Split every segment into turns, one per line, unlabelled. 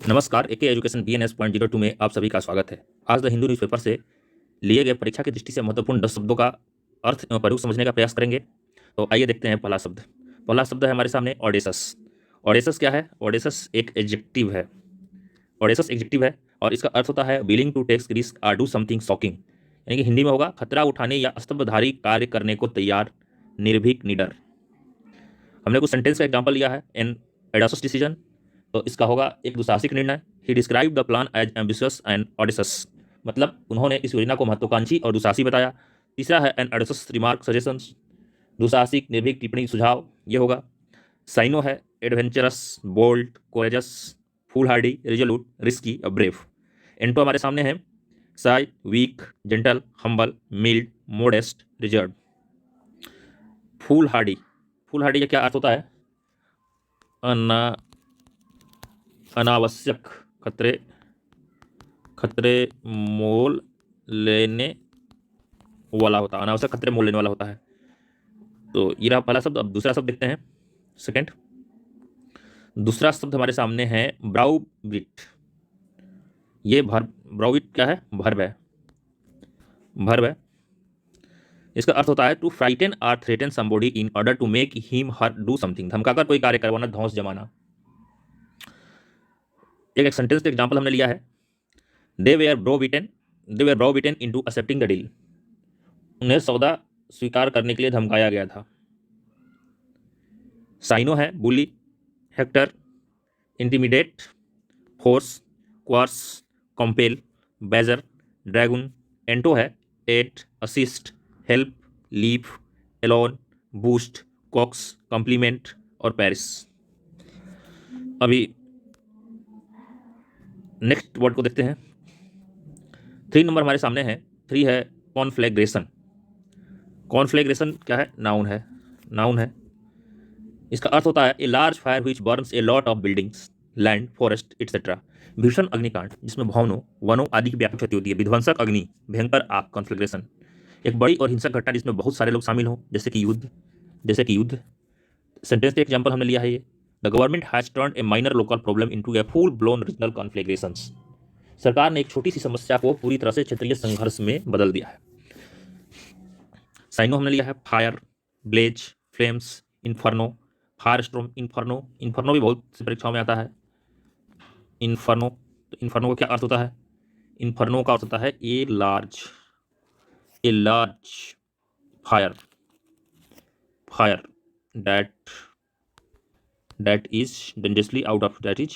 नमस्कार, एके education BNS point 02 में आप सभी का स्वागत है। आज द हिंदू न्यूज़पेपर से लिए गए परीक्षा की दृष्टि से महत्वपूर्ण 10 शब्दों का अर्थ प्रयोग समझने का प्रयास करेंगे। तो आइए देखते हैं पहला शब्द। पहला शब्द है हमारे सामने ऑडेसस। ऑडेसस क्या है? ऑडेसस एक एडजेक्टिव है। ऑडेसस एडजेक्टिव है और इसका अर्थ होता है willing to take risk or do something shocking, यानी कि हिंदी में होगा खतरा उठाने या स्तंभधारी कार्य करने को तैयार, निर्भीक, निडर। हमने कुछ सेंटेंस का एग्जाम्पल लिया है। एन एडासस डिसीजन, तो इसका होगा एक दुसाहसिक निर्णय। He describe the plan as ambitious and audacious, मतलब उन्होंने इस योजना को महत्वाकांक्षी और दुसाहसी बताया। तीसरा है एन ऑडेसस रिमार्क सजेशंस, दुसाहसिक, निर्भीक टिप्पणी, सुझाव, ये होगा। साइनो है adventurous, bold, courageous, foolhardy, resolute, risky, brave. Anto हमारे सामने है shy, weak, gentle, humble, mild, modest, reserve. Foolhardy, foolhardy का क्या अर्थ होता है? अनावश्यक खतरे खतरे मोल लेने वाला होता है, अनावश्यक खतरे मोल लेने वाला होता है। तो ये रहा पहला शब्द। अब दूसरा शब्द देखते हैं। सेकंड, दूसरा शब्द हमारे सामने है ब्राउबिट। ये ब्राउबिट क्या है? भर्ब है। भर्ब है। इसका अर्थ होता है to frighten or threaten somebody in order to make him her do something, धमकाकर कोई कार्य करवाना, धौंस जमाना। एक सेंटेंस का एग्जांपल हमने लिया है। They were browbeaten into accepting the deal, उन्हें सौदा स्वीकार करने के लिए धमकाया गया था। साइनो है bully, hector, intimidate, force, coerce, compel, badger, dragoon. Anto है aid, assist, help, leave, alone, boost, coax, complement और पेरिस। अभी नेक्स्ट वर्ड को देखते हैं। 3 नंबर हमारे सामने है। 3 है कॉन्फ्लैग्रेशन। कॉन्फ्लैग्रेशन क्या है? नाउन है। नाउन है। इसका अर्थ होता है a large fire which Burns A lot of buildings, land, forest etcetera. भीषण अग्निकांड जिसमें भवनों, वनों आदि की व्यापक क्षति होती है। विध्वंसक अग्नि, भयंकर आग, कॉन्फ्लैग्रेशन। एक बड़ी और हिंसक घटना जिसमें बहुत सारे लोग शामिल हों, जैसे कि युद्ध। सेंटेंस का एग्जांपल हमने लिया है ये। The government has turned a minor local problem into a full blown regional conflagrations. सरकार ने एक छोटी सी समस्या को पूरी तरह से क्षेत्रीय संघर्ष में बदल दिया है। साइनो हमने लिया है fire, blaze, flames, inferno, fire storm, inferno. Inferno भी बहुत सी परीक्षाओं में आता है। इन्फर्नो, तो इन्फर्नो का क्या अर्थ होता है? इन्फर्नो का अर्थ होता है a large fire, fire that is dangerously out of, that is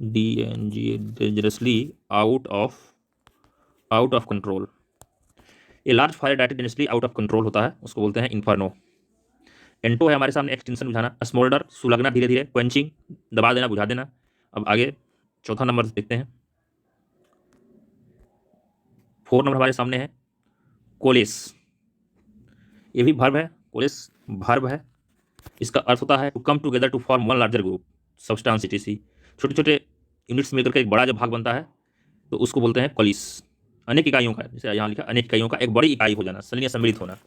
dangerously out of control. A large fire that is dangerously out of control होता है, उसको बोलते हैं इन्फर्नो। एंटो है हमारे सामने एक्सटेंशन बुझाना, स्मोल्डर, सुलगना धीरे धीरे, क्वेंचिंग, दबा देना, बुझा देना। अब आगे चौथा नंबर देखते हैं। 4 नंबर हमारे सामने है कोलेस। ये भी भर्ब है। कोलेस भर्ब है। इसका अर्थ होता है to come together to form one larger group, substance etc. छोटे छोटे यूनिट्स मिलकर के एक बड़ा जब भाग बनता है तो उसको बोलते हैं कोलिस। अनेक इकाइयों का, जैसे यहाँ लिखा अनेक इकाइयों का एक बड़ी इकाई हो जाना, संलग्न सम्मिलित होना।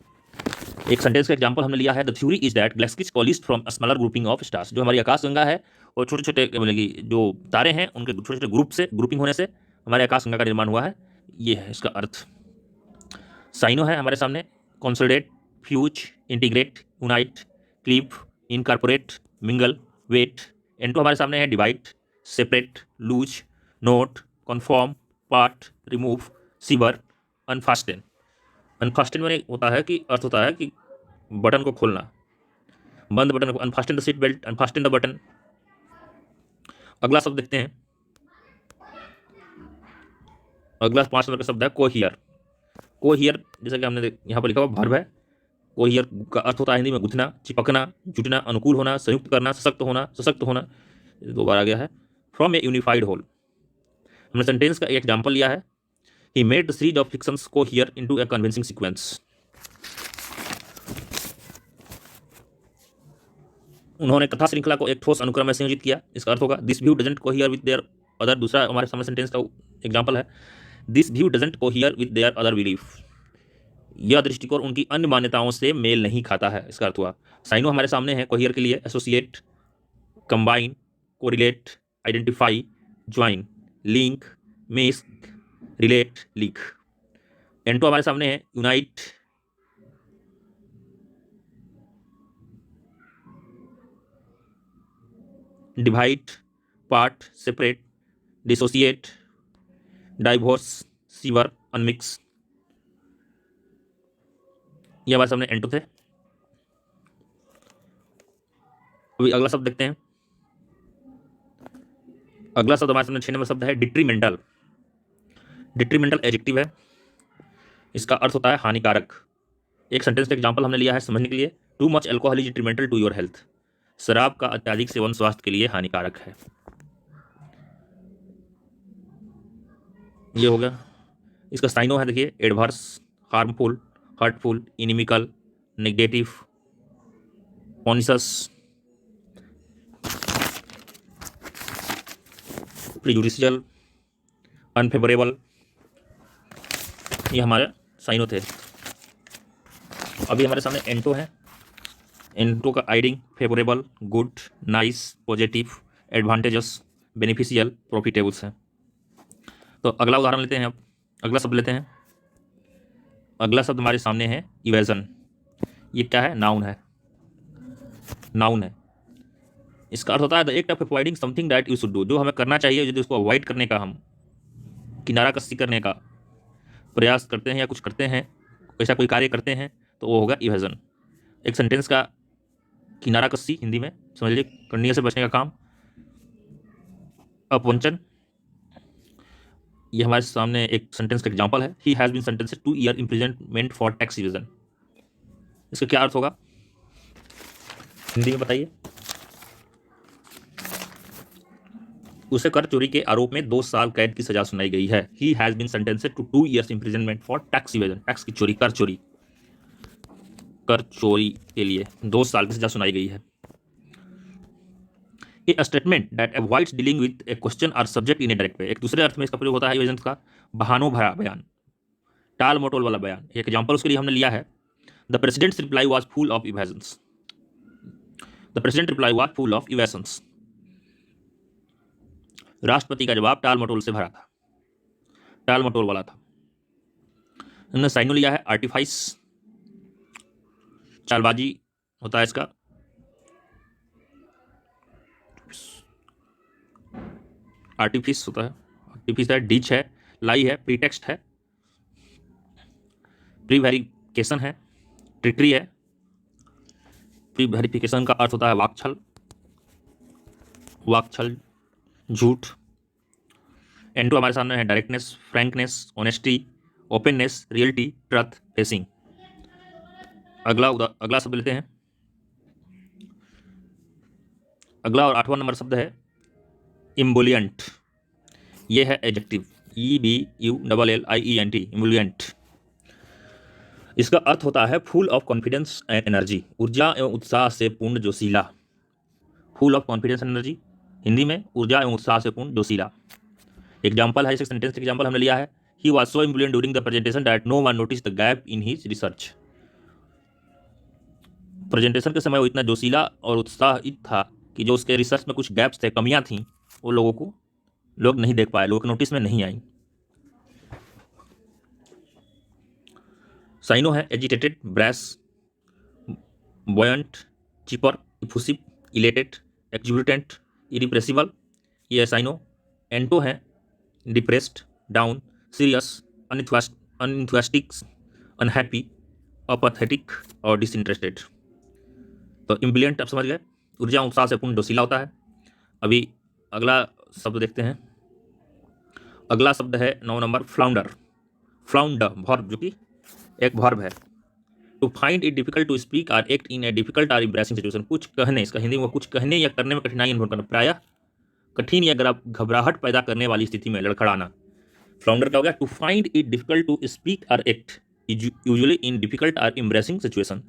एक सेंटेंस का एग्जांपल हमने लिया है। The theory is that galaxies coalesced from a smaller grouping of stars. जो हमारी आकाशगंगा है और छोटे छोटे मतलब कि जो तारे हैं उनके छोटे छोटे ग्रुपिंग होने से हमारे आकाशगंगा का निर्माण हुआ है, ये है इसका अर्थ। साइनो है हमारे सामने consolidate, fuse, integrate, unite, cleave, incorporate, mingle, wed. Anto हमारे सामने है divide, separate, loose, note, confirm, part, remove, sever, unfasten. Unfasten में होता है कि अर्थ होता है कि बटन को खोलना, बंद बटन को, unfasten the seat belt, unfasten the button. अगला शब्द देखते हैं। अगला 5 नंबर का शब्द है कोहियर। कोहियर जैसा कि हमने यहाँ पर लिखा हुआ भर्ब है। कोहियर का अर्थ होता है हिंदी में गुथना, चिपकना, जुटना, अनुकूल होना, संयुक्त करना, सशक्त होना। दोबारा आ गया है। From a unified whole. हमने सेंटेंस का एक एग्जांपल लिया है। He made the series of fictions cohere into a convincing sequence. उन्होंने कथा श्रृंखला को एक ठोस अनुक्रम में संयोजित किया। इसका अर्थ होगा this view doesn't cohere with their other. दूसरा हमारे सामने सेंटेंस का एग्जांपल है this view doesn't cohere with their other belief. यह दृष्टिकोण उनकी अन्य मान्यताओं से मेल नहीं खाता है, इसका अर्थ हुआ। साइनो हमारे सामने है कोहियर के लिए associate, combine, correlate, identify, join, link, miss, relate, leak. N2 हमारे सामने है unite, divide, part, separate, dissociate, divorce, sewer, unmix. ये हमारे सामने N2 थे। अभी अगला शब्द देखते हैं। अगला शब्द हमारे सामने 6 नंबर शब्द है डिट्रीमेंटल। डिट्रीमेंटल एडजेक्टिव है, इसका अर्थ होता है हानिकारक। एक सेंटेंस का एग्जांपल हमने लिया है समझने के लिए, too much alcohol is detrimental to your health. शराब का अत्यधिक सेवन स्वास्थ्य के लिए हानिकारक है। ये हो गया। इसका साइनो है, देखिए, adverse, harmful, hurtful, inimical, negative, pernicious, prejudicial, unfavourable. ये हमारे साइनो थे। अभी हमारे सामने N2 है। N2 का आइडिंग favourable, good, nice, positive, advantageous, beneficial, profitables है। तो अगला उदाहरण लेते हैं। अब अगला शब्द लेते हैं। अगला शब्द हमारे सामने है इवेजन। ये क्या है? नाउन है। नाउन है, इसका अर्थ होता है the act of avoiding something that you should do. जो हमें करना चाहिए, यदि उसको अवॉइड करने का, हम किनारा कसी करने का प्रयास करते हैं या कुछ करते हैं, ऐसा कोई कार्य करते हैं, तो वो होगा इवेजन। एक सेंटेंस का किनारा कसी हिंदी में समझ लीजिए करने से बचने का काम, अपवंचन। ये हमारे सामने एक सेंटेंस का एग्जांपल है, he has been sentenced 2 year imprisonment for tax evasion. इसका क्या अर्थ होगा हिंदी में बताइए? उसे कर चोरी के आरोप में 2 साल कैद की सजा सुनाई गई है। He has been sentenced to 2 years imprisonment for tax evasion. Tax की चोरी, कर चोरी, कर चोरी के लिए 2 साल की सजा सुनाई गई है। A statement that avoids dealing with a question और subject in a direct way. एक दूसरे अर्थ में इसका प्रयोग होता है इवेजन का बहानों भरा बयान, टाल मटोल वाला बयान। एक एग्जांपल उसके लिए हमने लिया है, the president's reply was full of evasions. The president reply was full of evasions. राष्ट्रपति का जवाब टाल मटोल से भरा था, टाल मटोल वाला था। हमने साइनो लिया है आर्टिफाइस, चालबाजी होता है इसका। आर्टिफिस होता है, आर्टिफिस है, डिच है, लाई है, प्रीटेक्स्ट है, प्रीवेरिफिकेशन है, ट्रिकरी है। प्रीवेरिफिकेशन का अर्थ होता है वाकछल, वाकछल, झूठ। N2 हमारे सामने है directness, frankness, honesty, openness, reality, truth, facing. अगला शब्द लेते हैं। अगला और 8वां नंबर शब्द है इम्बुलियंट। ये है एडजेक्टिव, EBULLIENT, इम्बुलियंट। इसका अर्थ होता है full of confidence and energy, ऊर्जा एवं उत्साह से पूर्ण जोशीला। Full of confidence and energy, Hindi में ऊर्जा एवं उत्साह से पूर्ण जोशीला। एग्जाम्पल है, इस सेंटेंस एग्जाम्पल हमने लिया है, he was so ebullient during the presentation that no one notice the gap in his research. Presentation के समय वो इतना जोशीला और उत्साहित था कि जो उसके रिसर्च में कुछ गैप्स थे, कमियां थीं, वो लोग नहीं देख पाए, लोगों के नोटिस में नहीं आई। साइनो है agitated, brash, buoyant, chipper, effusive, elated, exuberant, irrepressible. ये है साइनो। N2 है depressed, down, serious, unenthusiastic, unhappy, apathetic और डिसइंटरेस्टेड। तो इम्बुलियंट आप समझ गए, ऊर्जा उत्साह से पूर्ण जोशीला होता है। अभी अगला शब्द देखते हैं। अगला शब्द है 9 नंबर फ्लाउंडर। फ्लाउंडर वर्ब, जो कि एक वर्ब है। To find it difficult to speak or act in a difficult or embarrassing situation. कुछ कहने, इसका हिंदी में कुछ कहने या करने में कठिनाई अनुभव करना, प्रायः कठिन या घबराहट पैदा करने वाली स्थिति में लड़खड़ाना। फ्लाउंडर क्या हो गया? To find it difficult to speak or act usually in difficult or embarrassing situation.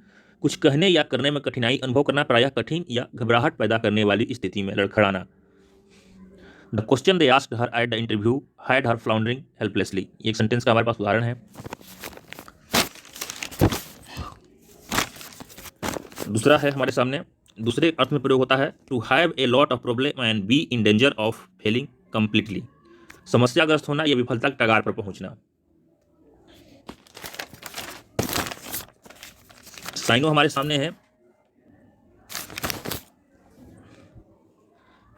कुछ कहने या करने में कठिनाई अनुभव करना, प्रायः कठिन या घबराहट पैदा करने वाली स्थिति में लड़खड़ाना। The question they asked her at the interview had her floundering helplessly. एक सेंटेंस का हमारे पास उदाहरण है। दूसरा है हमारे सामने, दूसरे अर्थ में प्रयोग होता है to have a lot of problem and be in danger of failing completely. समस्याग्रस्त होना, यह विफलता के कगार पर पहुंचना। साइनो हमारे सामने है,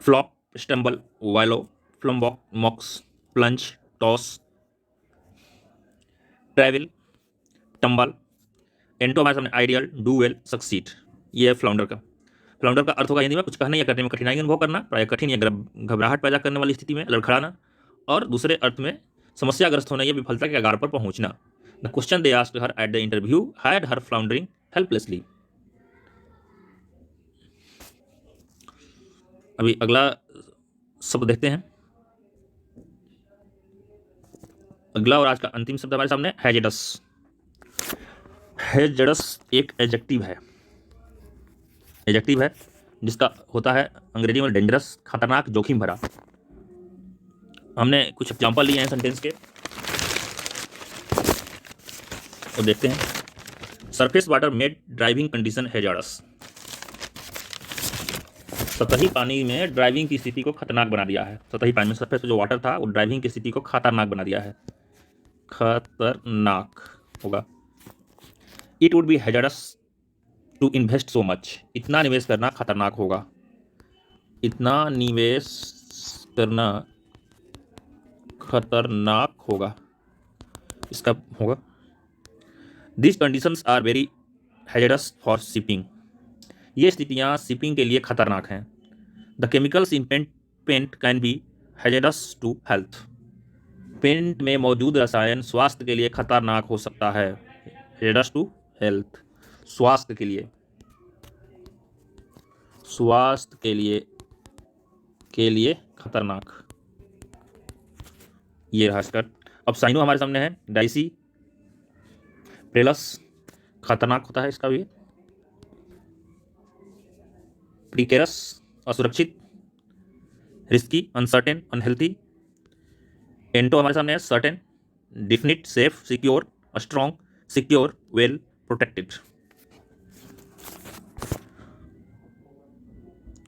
फ्लॉप, स्टम्बल, वाइलो, फ्लम्बॉक, mocks, plunge, toss, travel, tumble. Anto हमारे सामने आइडियल, डू वेल, सक्सीड। ये है फ्लाउंडर का। फ्लाउंडर का अर्थ होगा हिंदी में कुछ कहने या करने में कठिनाई अनुभव करना, प्राय कठिन या घबराहट पैदा करने वाली स्थिति में लड़खड़ाना, और दूसरे अर्थ में समस्याग्रस्त होना या विफलता के कगार पर पहुंचना। The question they asked her at the interview had her floundering helplessly. अभी अगला शब्द देखते हैं। अगला और आज का अंतिम शब्द हमारे सामने हैजेडस। हैजेडस एक एडजेक्टिव है, जिसका होता है अंग्रेजी में डेंजरस, खतरनाक, जोखिम भरा। हमने कुछ एग्जांपल लिए हैं सेंटेंस के, तो देखते हैं। Surface water made driving condition hazards. सतही पानी में ड्राइविंग की स्थिति को खतरनाक बना दिया है। सतही पानी में सरफेस जो वाटर था वो ड्राइविंग की स्थिति को खतरनाक बना दिया है। खतरनाक होगा। It would be hazardous to invest so much. इतना निवेश करना खतरनाक होगा। इतना निवेश करना खतरनाक होगा, इसका होगा। This conditions are very hazardous for shipping. ये स्थितियाँ शिपिंग के लिए खतरनाक हैं। The chemicals in paint can be hazardous to health. Paint में मौजूद रसायन स्वास्थ्य के लिए खतरनाक हो सकता है। हैजर्डस टू हेल्थ, स्वास्थ्य के लिए, स्वास्थ्य के लिए खतरनाक। ये रहा इसका। अब साइनो हमारे सामने है, डाइसी, प्रेलस, खतरनाक होता है इसका भी। प्रीकेरस, असुरक्षित, रिस्की, अनसर्टेन, अनहेल्थी। एंटो हमारे सामने है, certain, definite, safe, secure, strong, secure, well protected.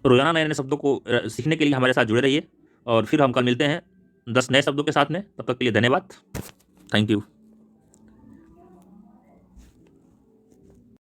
रोजाना नए नए शब्दों को सीखने के लिए हमारे साथ जुड़े रहिए, और फिर हम कल मिलते हैं 10 नए शब्दों के साथ में। तब तक के लिए धन्यवाद। Thank you.